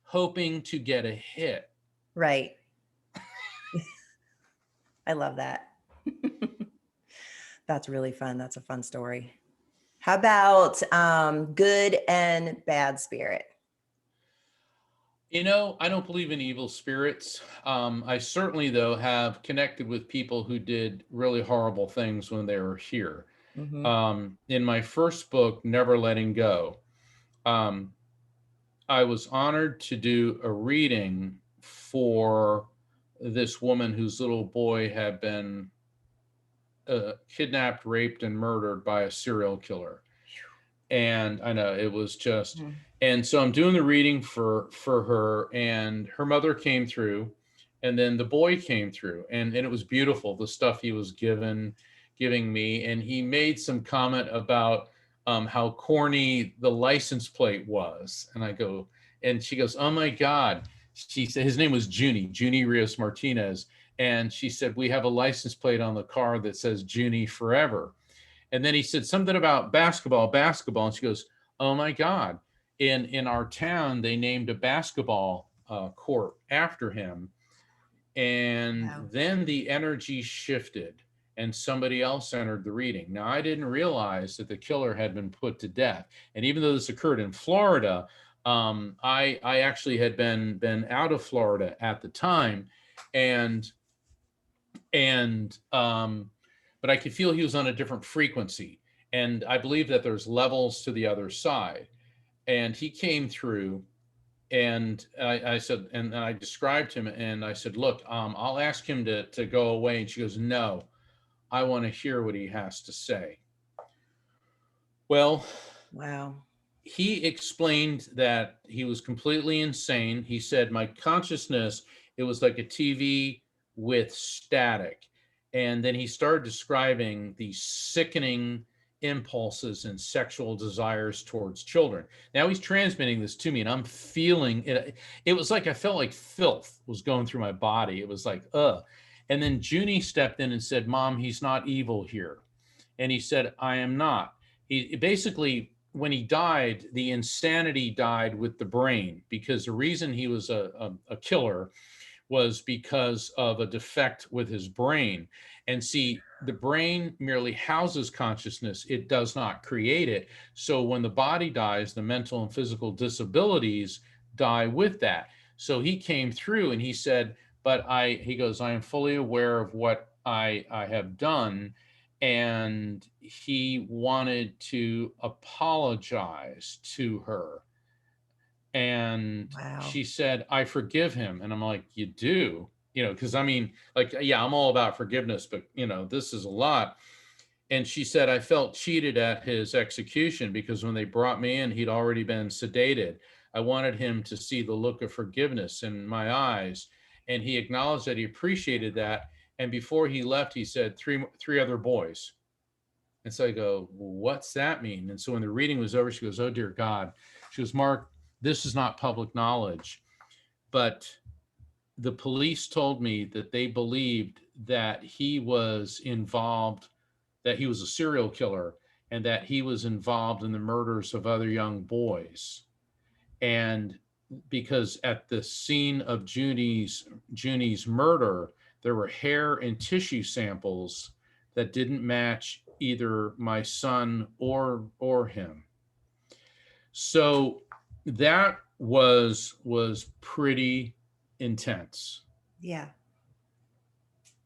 hoping to get a hit. Right. I love that. That's really fun. That's a fun story. How about good and bad spirit? You know, I don't believe in evil spirits. I certainly, though, have connected with people who did really horrible things when they were here. Mm-hmm. In my first book, Never Letting Go, I was honored to do a reading for this woman whose little boy had been kidnapped, raped, and murdered by a serial killer. And I know it was just, and so I'm doing the reading for her, and her mother came through, and then the boy came through, and it was beautiful, the stuff he was giving me. And he made some comment about how corny the license plate was. And I go, and she goes, oh my God. She said, his name was Junie Rios Martinez. And she said, we have a license plate on the car that says Junie forever. And then he said something about basketball. And she goes, oh my God. In our town, they named a basketball court after him. And wow. Then the energy shifted and somebody else entered the reading. Now, I didn't realize that the killer had been put to death. And even though this occurred in Florida, I actually had been out of Florida at the time. But I could feel he was on a different frequency. And I believe that there's levels to the other side. And he came through, and I said, and I described him, and I said, look, I'll ask him to go away. And she goes, no, I want to hear what he has to say. Well, wow. he explained that he was completely insane. He said, my consciousness, it was like a TV with static. And then he started describing the sickening impulses and sexual desires towards children. Now he's transmitting this to me, and I'm feeling it. It was like I felt like filth was going through my body. It was like, ugh. And then Junie stepped in and said, Mom, he's not evil here. And he said, I am not. He basically, when he died, the insanity died with the brain, because the reason he was a killer was because of a defect with his brain. And see, the brain merely houses consciousness. It does not create it. So when the body dies, the mental and physical disabilities die with that. So he came through and he said, he goes, I am fully aware of what I have done. And he wanted to apologize to her. And Wow. she said, I forgive him. And I'm like, you do? Because I mean, like, yeah, I'm all about forgiveness, but this is a lot. And she said, I felt cheated at his execution because when they brought me in, he'd already been sedated. I wanted him to see the look of forgiveness in my eyes. And he acknowledged that he appreciated that. And before he left, he said, three other boys. And so I go, well, what's that mean? And so when the reading was over, she goes, oh, dear God. She goes, Mark, this is not public knowledge, but the police told me that they believed that he was involved, that he was a serial killer, and that he was involved in the murders of other young boys. And because at the scene of Junie's murder, there were hair and tissue samples that didn't match either my son or him. So that was pretty intense. Yeah.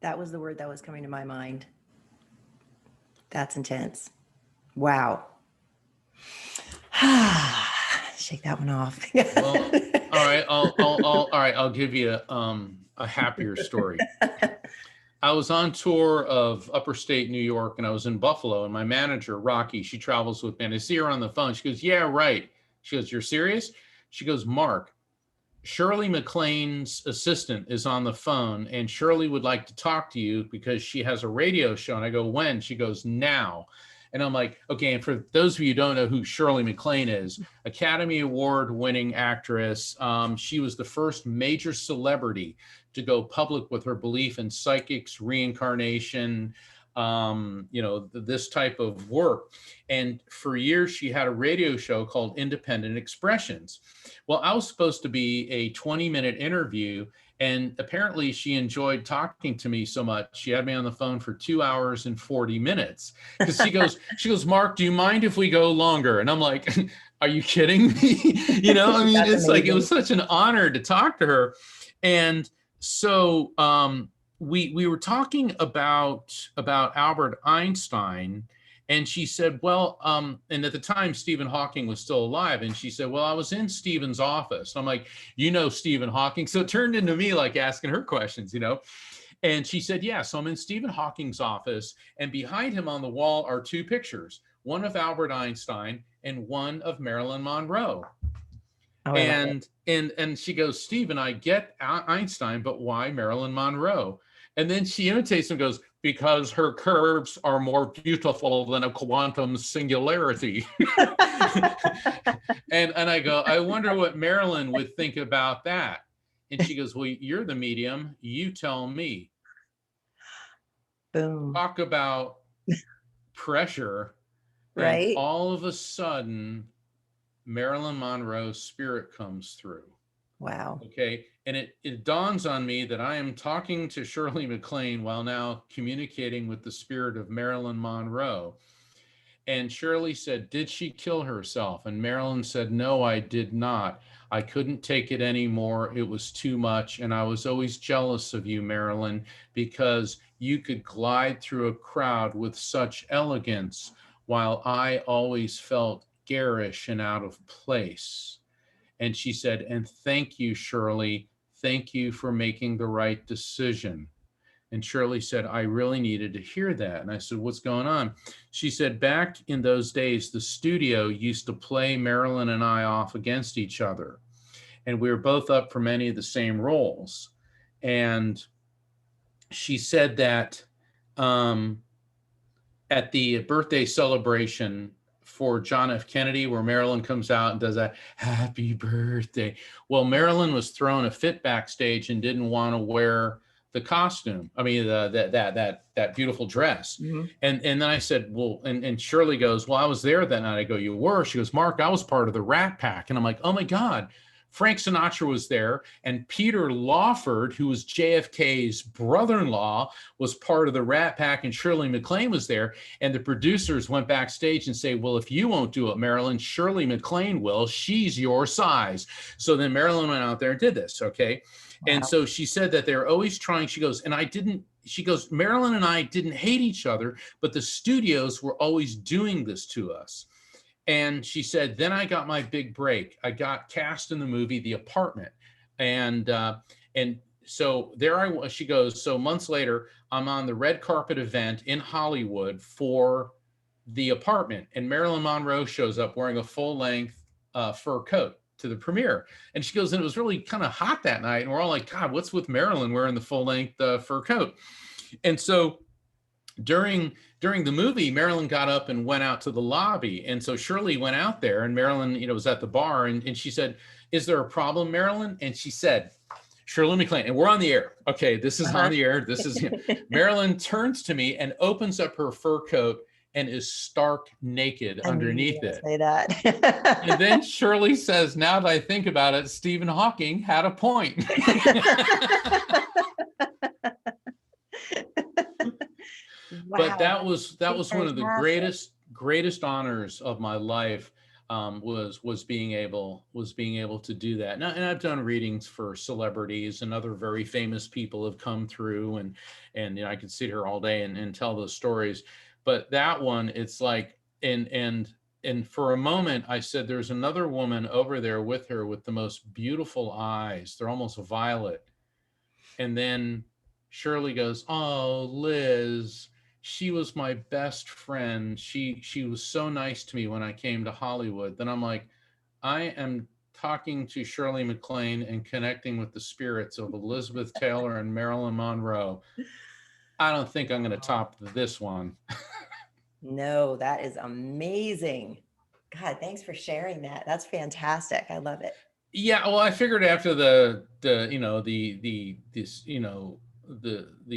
That was the word that was coming to my mind. That's intense. Wow. Shake that one off. Well, all right. All right. I'll give you a happier story. I was on tour of upper state New York, and I was in Buffalo, and my manager, Rocky, she travels with me, and I see her on the phone. She goes, yeah, right. She goes, you're serious? She goes, Mark, Shirley MacLaine's assistant is on the phone, and Shirley would like to talk to you because she has a radio show. And I go, when? She goes, now. And I'm like, okay. And for those of you who don't know who Shirley MacLaine is, Academy Award winning actress. She was the first major celebrity to go public with her belief in psychics, reincarnation, this type of work. And for years, she had a radio show called Independent Expressions. Well, I was supposed to be a 20-minute interview, and apparently she enjoyed talking to me so much. She had me on the phone for 2 hours and 40 minutes. Because she goes, Mark, do you mind if we go longer? And I'm like, are you kidding me? I mean, it's amazing. Like, it was such an honor to talk to her. And so we were talking about Albert Einstein, and she said, well, and at the time Stephen Hawking was still alive, and she said, well, I was in Stephen's office. I'm like, Stephen Hawking? So it turned into me like asking her questions, And she said, yeah, so I'm in Stephen Hawking's office, and behind him on the wall are two pictures, one of Albert Einstein and one of Marilyn Monroe. Oh, and she goes, Stephen, I get Einstein, but why Marilyn Monroe? And then she imitates and goes, because her curves are more beautiful than a quantum singularity. and I go, I wonder what Marilyn would think about that. And she goes, well, you're the medium. You tell me. Boom. Talk about pressure. Right. And all of a sudden, Marilyn Monroe's spirit comes through. Wow. Okay. And it dawns on me that I am talking to Shirley MacLaine while now communicating with the spirit of Marilyn Monroe. And Shirley said, did she kill herself? And Marilyn said, no, I did not. I couldn't take it anymore. It was too much. And I was always jealous of you, Marilyn, because you could glide through a crowd with such elegance, while I always felt garish and out of place. And she said, and thank you, Shirley. Thank you for making the right decision. And Shirley said, I really needed to hear that. And I said, what's going on? She said, back in those days, the studio used to play Marilyn and I off against each other. And we were both up for many of the same roles. And she said that at the birthday celebration for John F. Kennedy, where Marilyn comes out and does that happy birthday. Well, Marilyn was thrown a fit backstage and didn't want to wear the costume. I mean, that beautiful dress. Mm-hmm. And then I said, well, and Shirley goes, well, I was there that night. I go, you were? She goes, Mark, I was part of the Rat Pack. And I'm like, oh my God. Frank Sinatra was there, and Peter Lawford, who was JFK's brother-in-law, was part of the Rat Pack, and Shirley MacLaine was there. And the producers went backstage and say, well, if you won't do it, Marilyn, Shirley MacLaine will. She's your size. So then Marilyn went out there and did this, okay? Wow. And so she said that they're always trying, she goes, Marilyn and I didn't hate each other, but the studios were always doing this to us. And she said, then I got my big break. I got cast in the movie The Apartment. And so there I was, she goes, so months later, I'm on the red carpet event in Hollywood for The Apartment. And Marilyn Monroe shows up wearing a full-length fur coat to the premiere. And she goes, and it was really kind of hot that night. And we're all like, God, what's with Marilyn wearing the full-length fur coat? And so during the movie, Marilyn got up and went out to the lobby. And so Shirley went out there, and Marilyn, was at the bar, and she said, is there a problem, Marilyn? And she said, Shirley MacLaine, and we're on the air. Okay, this is on the air. This is Marilyn turns to me and opens up her fur coat and is stark naked underneath it. Say that. And then Shirley says, now that I think about it, Stephen Hawking had a point. Wow. But that was one of the greatest honors of my life, was being able to do that. And I've done readings for celebrities, and other very famous people have come through, and I could sit here all day and tell those stories. But that one, it's like, and for a moment I said, there's another woman over there with her with the most beautiful eyes. They're almost violet. And then Shirley goes, oh, Liz, she was my best friend. She was so nice to me when I came to Hollywood. Then I'm like, I am talking to Shirley MacLaine and connecting with the spirits of Elizabeth Taylor and Marilyn Monroe. I don't think I'm going to top this one. No, that is amazing. God, thanks for sharing that. That's fantastic. I love it. Yeah, well, I figured after the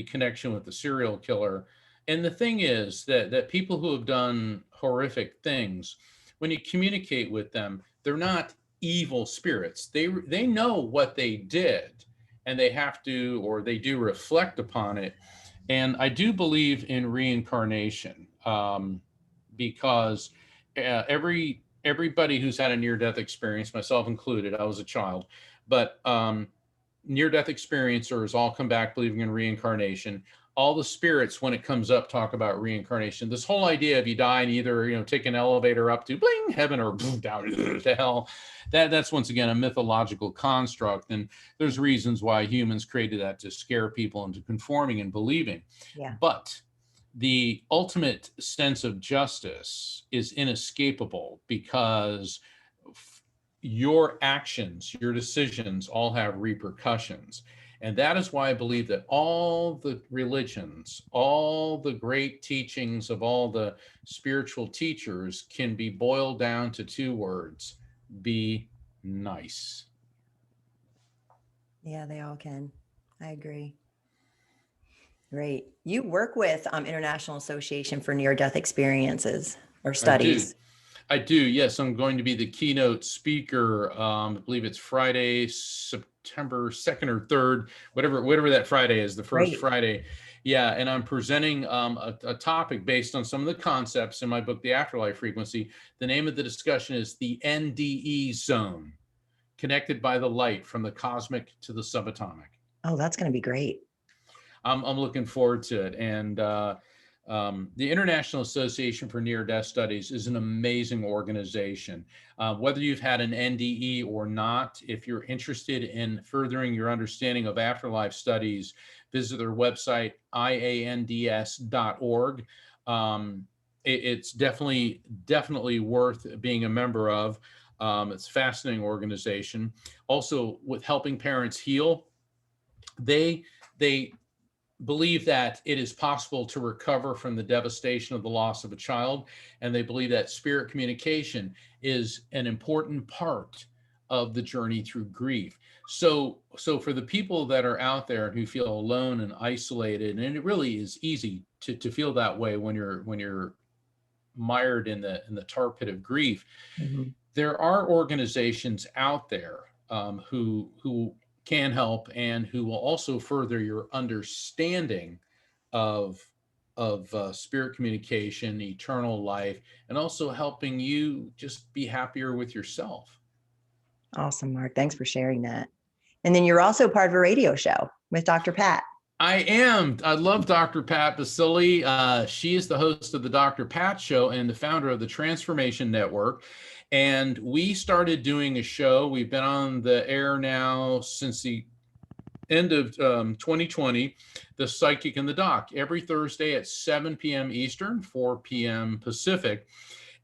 connection with the serial killer. And the thing is that people who have done horrific things, when you communicate with them, they're not evil spirits. They know what they did, and they have to, or they do reflect upon it. And I do believe in reincarnation, because everybody who's had a near-death experience, myself included, I was a child, but near-death experiencers all come back believing in reincarnation. All the spirits, when it comes up, talk about reincarnation. This whole idea of you die and either take an elevator up to bling heaven or down to hell, that's once again a mythological construct. And there's reasons why humans created that, to scare people into conforming and believing. Yeah. But the ultimate sense of justice is inescapable, because your actions, your decisions all have repercussions. And that is why I believe that all the religions, all the great teachings of all the spiritual teachers can be boiled down to two words: be nice. Yeah, they all can. I agree. Great. You work with International Association for Near-Death Experiences or Studies. I do. Yes, I'm going to be the keynote speaker. I believe it's Friday, September 2nd or 3rd, whatever that Friday is, the first Friday. Yeah, and I'm presenting a topic based on some of the concepts in my book, The Afterlife Frequency. The name of the discussion is the NDE zone, connected by the light from the cosmic to the subatomic. Oh, that's going to be great. I'm looking forward to it. And The International Association for Near-Death Studies is an amazing organization. Whether you've had an NDE or not, if you're interested in furthering your understanding of afterlife studies, visit their website, iands.org. It's definitely worth being a member of. It's a fascinating organization. Also, with helping parents heal, they believe that it is possible to recover from the devastation of the loss of a child, and they believe that spirit communication is an important part of the journey through grief. So for the people that are out there who feel alone and isolated, and it really is easy to feel that way when you're mired in the tar pit of grief, Mhm. there are organizations out there who can help and who will also further your understanding of spirit communication, eternal life, and also helping you just be happier with yourself. Awesome, Mark. Thanks for sharing that. And then you're also part of a radio show with Dr. Pat. I am. I love Dr. Pat Basili. She is the host of the Dr. Pat Show and the founder of the Transformation Network. And we started doing a show. We've been on the air now since the end of 2020, The Psychic and the Doc, every Thursday at 7 p.m. Eastern, 4 p.m. Pacific.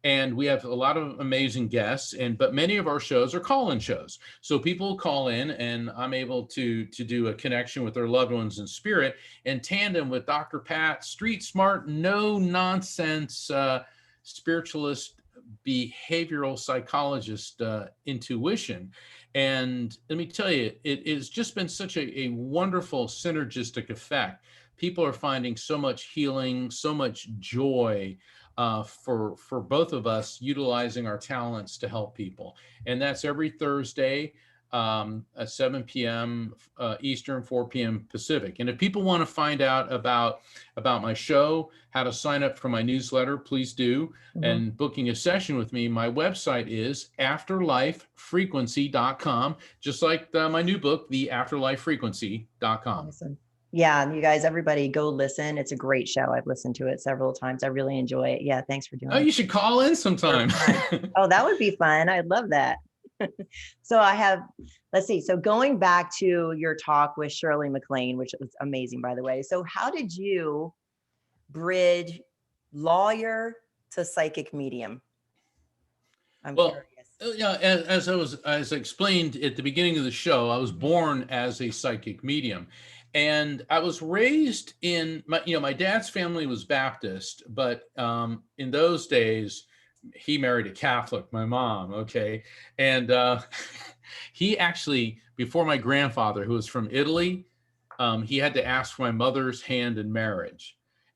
And we have a lot of amazing guests, but many of our shows are call-in shows. So people call in and I'm able to do a connection with their loved ones in spirit in tandem with Dr. Pat, street smart, no nonsense, spiritualist, behavioral psychologist intuition. And let me tell you, it has just been such a wonderful synergistic effect. People are finding so much healing, so much joy, for both of us utilizing our talents to help people. And that's every Thursday at 7 p.m. Eastern, 4 p.m. Pacific. And if people want to find out about my show, how to sign up for my newsletter, please do. Mhm. And booking a session with me, my website is afterlifefrequency.com, just like my new book, the afterlifefrequency.com. Awesome. Yeah, you guys, everybody go listen. It's a great show. I've listened to it several times. I really enjoy it. Yeah, thanks for doing Oh, it. you should call in sometime. Oh, that would be fun. I'd love that. So let's see. So going back to your talk with Shirley MacLaine, which was amazing, by the way. So how did you bridge lawyer to psychic medium? I'm Well, curious. yeah, as I explained at the beginning of the show, I was born as a psychic medium, and I was raised in my dad's family was Baptist, but in those days, he married a Catholic, my mom. Okay, and he actually, before my grandfather, who was from Italy, he had to ask for my mother's hand in marriage.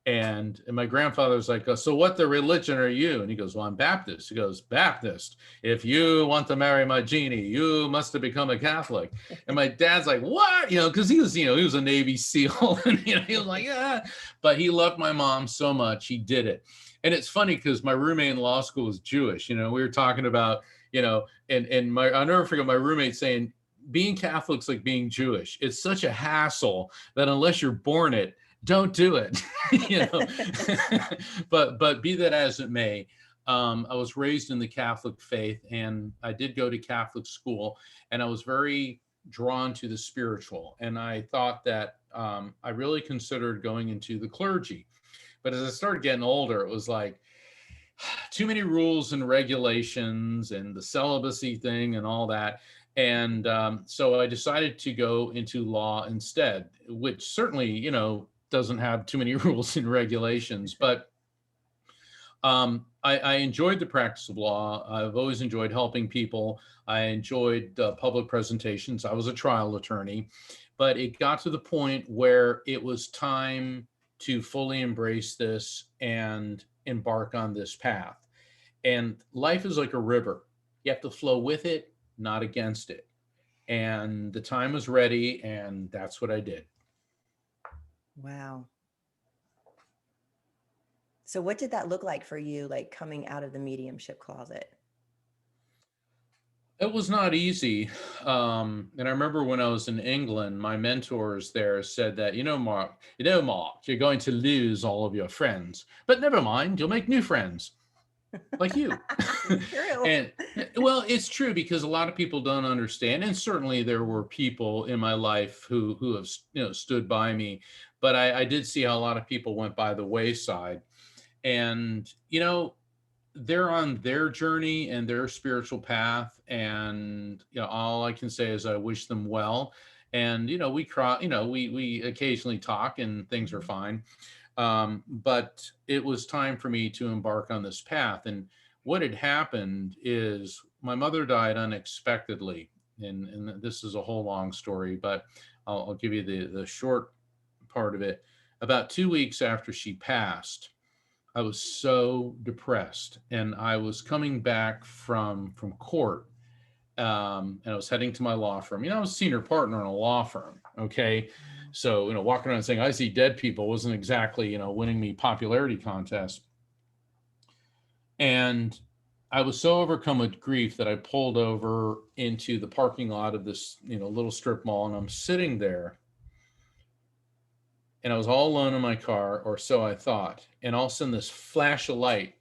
And my grandfather was like, so what the religion are you? And he goes, well, I'm Baptist. He goes, Baptist. If you want to marry my genie, you must have become a Catholic. And my dad's like, what? Because he was a Navy SEAL. And he was like, yeah. But he loved my mom so much, he did it. And it's funny because my roommate in law school was Jewish. We were talking about, and I'll never forget my roommate saying, being Catholic's like being Jewish. It's such a hassle that unless you're born it, don't do it. But be that as it may, I was raised in the Catholic faith, and I did go to Catholic school, and I was very drawn to the spiritual, and I thought that I really considered going into the clergy. But as I started getting older, it was like too many rules and regulations and the celibacy thing and all that. And so I decided to go into law instead, which certainly, doesn't have too many rules and regulations. But I enjoyed the practice of law. I've always enjoyed helping people. I enjoyed public presentations. I was a trial attorney. But it got to the point where it was time to fully embrace this and embark on this path. And life is like a river. You have to flow with it, not against it. And the time was ready, and that's what I did. Wow. So what did that look like for you, like coming out of the mediumship closet? It was not easy. And I remember when I was in England, my mentors there said that, Mark, you're going to lose all of your friends, but never mind, you'll make new friends like you. True. And well, it's true because a lot of people don't understand. And certainly there were people in my life who have, stood by me, but I did see how a lot of people went by the wayside. And, they're on their journey and their spiritual path, and all I can say is I wish them well. And we occasionally talk and things are fine, but it was time for me to embark on this path. And what had happened is my mother died unexpectedly, and this is a whole long story, but I'll give you the short part of it. About 2 weeks after she passed, I was so depressed, and I was coming back from court, and I was heading to my law firm. I was a senior partner in a law firm. Okay, so walking around saying I see dead people wasn't exactly winning me popularity contests. And I was so overcome with grief that I pulled over into the parking lot of this little strip mall, and I'm sitting there. And I was all alone in my car, or so I thought. And all of a sudden, this flash of light,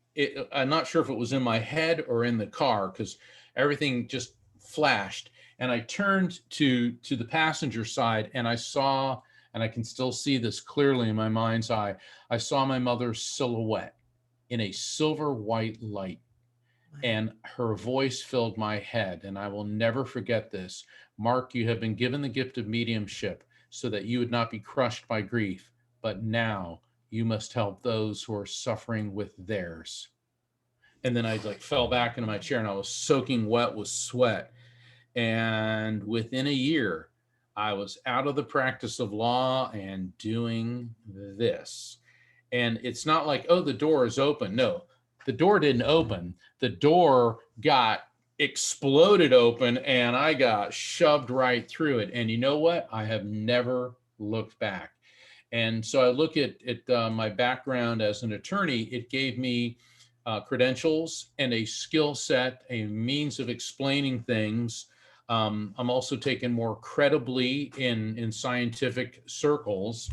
I'm not sure if it was in my head or in the car, because everything just flashed. And I turned to the passenger side, and I saw, and I can still see this clearly in my mind's eye, I saw my mother's silhouette in a silver white light. And her voice filled my head. And I will never forget this. Mark, you have been given the gift of mediumship so that you would not be crushed by grief, but now you must help those who are suffering with theirs. And then I fell back into my chair, and I was soaking wet with sweat. And within a year, I was out of the practice of law and doing this. And it's not like, oh, the door is open. No, the door didn't open. The door got exploded open, and I got shoved right through it. And you know what? I have never looked back. And so I look at my background as an attorney. It gave me credentials and a skill set, a means of explaining things. I'm also taken more credibly in scientific circles.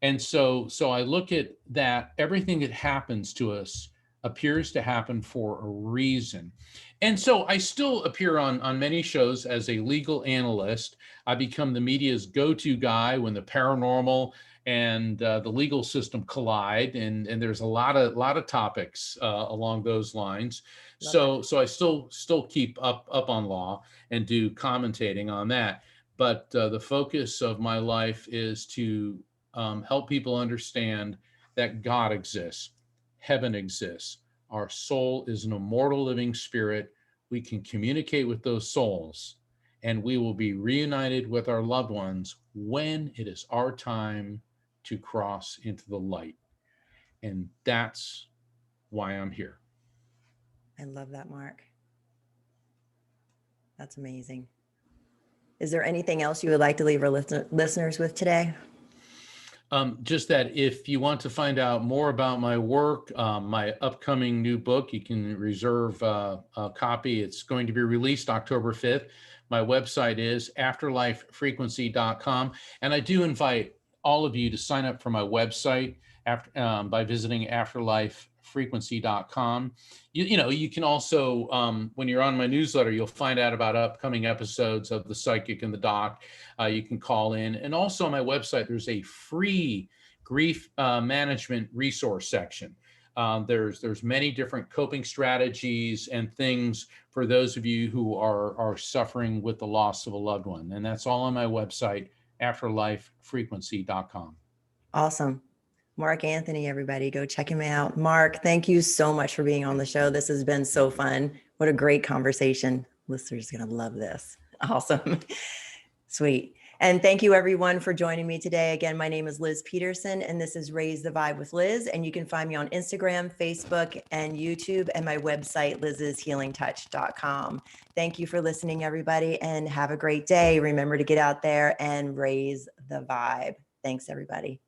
And so I look at that. Everything that happens to us appears to happen for a reason. And so I still appear on many shows as a legal analyst. I become the media's go-to guy when the paranormal and the legal system collide, and there's a lot of topics along those lines. So I still keep up on law and do commentating on that. But the focus of my life is to help people understand that God exists. Heaven exists. Our soul is an immortal living spirit. We can communicate with those souls, and we will be reunited with our loved ones when it is our time to cross into the light. And that's why I'm here. I love that, Mark. That's amazing. Is there anything else you would like to leave our listeners with today? Just that if you want to find out more about my work, my upcoming new book, you can reserve a copy. It's going to be released October 5th. My website is afterlifefrequency.com. And I do invite all of you to sign up for my website by visiting afterlifefrequency.com. You can also, when you're on my newsletter, you'll find out about upcoming episodes of The Psychic and the Doc. You can call in. And also on my website, there's a free grief management resource section. There's many different coping strategies and things for those of you who are suffering with the loss of a loved one. And that's all on my website, afterlifefrequency.com. Awesome. Mark Anthony, everybody, go check him out. Mark, thank you so much for being on the show. This has been so fun. What a great conversation. Listeners are going to love this. Awesome. Sweet. And thank you everyone for joining me today. Again, my name is Liz Peterson, and this is Raise the Vibe with Liz. And you can find me on Instagram, Facebook, and YouTube, and my website, liz'shealingtouch.com. Thank you for listening, everybody, and have a great day. Remember to get out there and raise the vibe. Thanks, everybody.